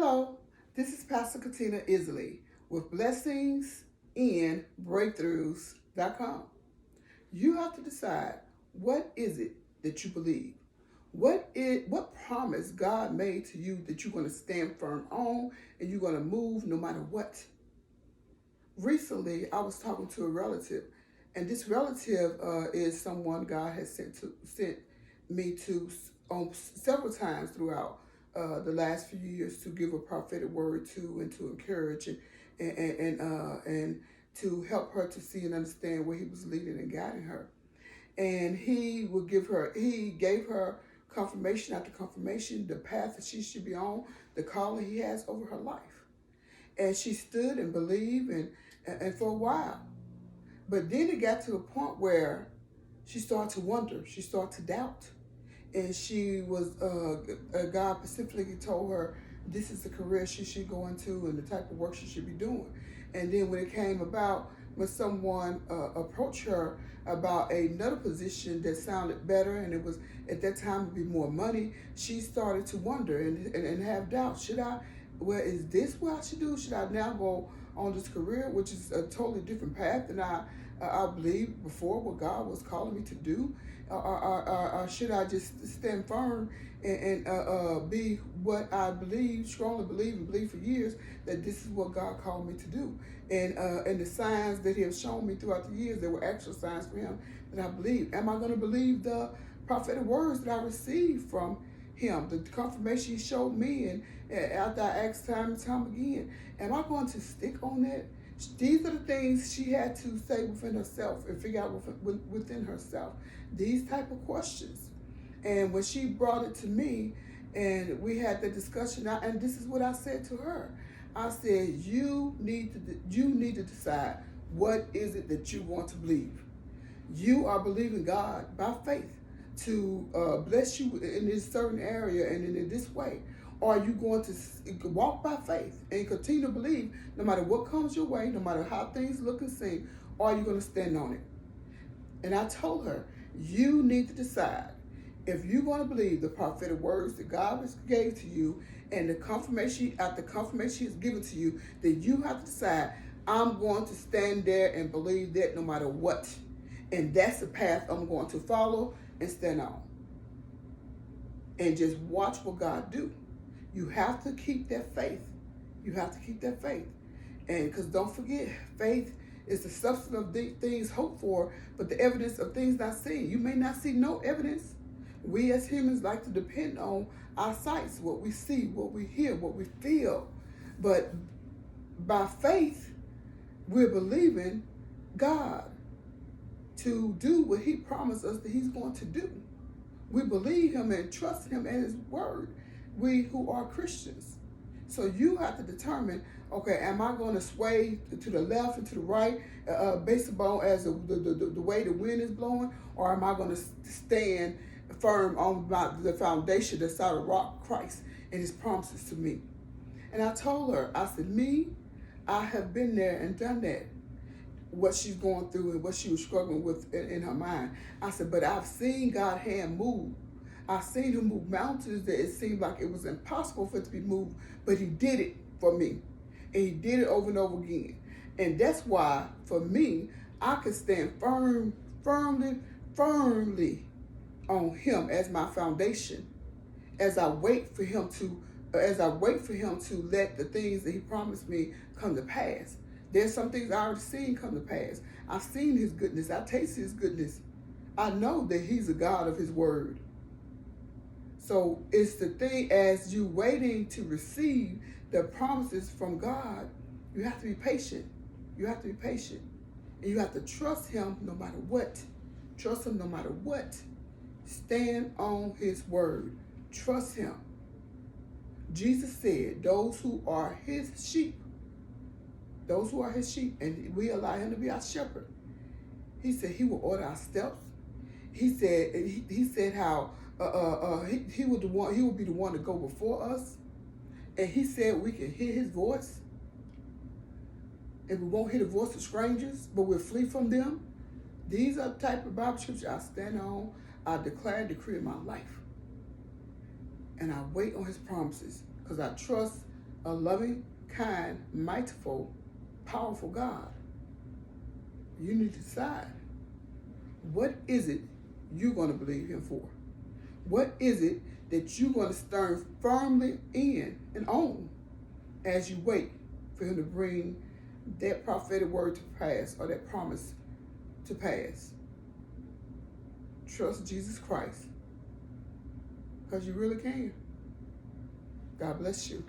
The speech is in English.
Hello, this is Pastor Katina Isley with Blessings and Breakthroughs.com. You have to decide, what is it that you believe? What promise God made to you that you're going to stand firm on and you're going to move no matter what? Recently, I was talking to a relative, and this relative is someone God has sent me to on several times throughout the last few years to give a prophetic word to and to encourage and to help her to see and understand where He was leading and guiding her. And he gave her confirmation after confirmation, the path that she should be on, the calling He has over her life. And she stood and believed and for a while. But then it got to a point where she started to wonder, she started to doubt. And she was, God specifically told her this is the career she should go into and the type of work she should be doing. And then when it came about, when someone approached her about another position that sounded better, and it was at that time would be more money, she started to wonder and have doubt. Is this what I should do? Should I now go on this career, which is a totally different path than I believed before, what God was calling me to do? Or should I just stand firm and be what I strongly believe for years, that this is what God called me to do? And the signs that He has shown me throughout the years, there were actual signs for Him that I believe. Am I going to believe the prophetic words that I received from Him, the confirmation He showed me, and after I asked time and time again, am I going to stick on that? These are the things she had to say within herself and figure out within herself. These type of questions. And when she brought it to me and we had the discussion, and this is what I said to her. I said, you need to decide, what is it that you want to believe. You are believing God by faith to bless you in this certain area and in this way. Or are you going to walk by faith and continue to believe no matter what comes your way, no matter how things look and seem, or are you going to stand on it? And I told her, you need to decide if you're going to believe the prophetic words that God gave to you and the confirmation after confirmation He's given to you, that you have to decide, I'm going to stand there and believe that no matter what. And that's the path I'm going to follow and stand on. And just watch what God do. You have to keep that faith. You have to keep that faith. And because don't forget, faith is the substance of things hoped for, but the evidence of things not seen. You may not see no evidence. We as humans like to depend on our sights, what we see, what we hear, what we feel. But by faith, we're believing God to do what He promised us that He's going to do. We believe Him and trust Him and His word, we who are Christians. So you have to determine, okay, am I going to sway to the left and to the right based upon as the way the wind is blowing, or am I going to stand firm on the foundation that's out of rock, Christ and His promises to me? And I told her, I said, I have been there and done that, what she's going through and what she was struggling with in her mind. I said, but I've seen God's hand move. I've seen Him move mountains that it seemed like it was impossible for it to be moved, but He did it for me. And He did it over and over again. And that's why, for me, I can stand firmly on Him as my foundation, as I wait for Him to let the things that He promised me come to pass. There's some things I already seen come to pass. I've seen His goodness. I tasted His goodness. I know that He's a God of His word. So it's the thing, as you waiting to receive the promises from God, you have to be patient. You have to be patient. And you have to trust Him no matter what. Trust Him no matter what. Stand on His word. Trust Him. Jesus said, those who are His sheep, and we allow Him to be our shepherd. He said He will order our steps. He said how he will be the one to go before us. And He said we can hear His voice. And we won't hear the voice of strangers, but we'll flee from them. These are the type of Bible scriptures I stand on. I declare and decree in my life. And I wait on His promises because I trust a loving, kind, mightiful, powerful God. You need to decide, what is it you're going to believe him for? What is it that you're going to stand firmly in and on as you wait for him to bring that prophetic word to pass, or that promise to pass? Trust Jesus Christ, because you really can. God bless you.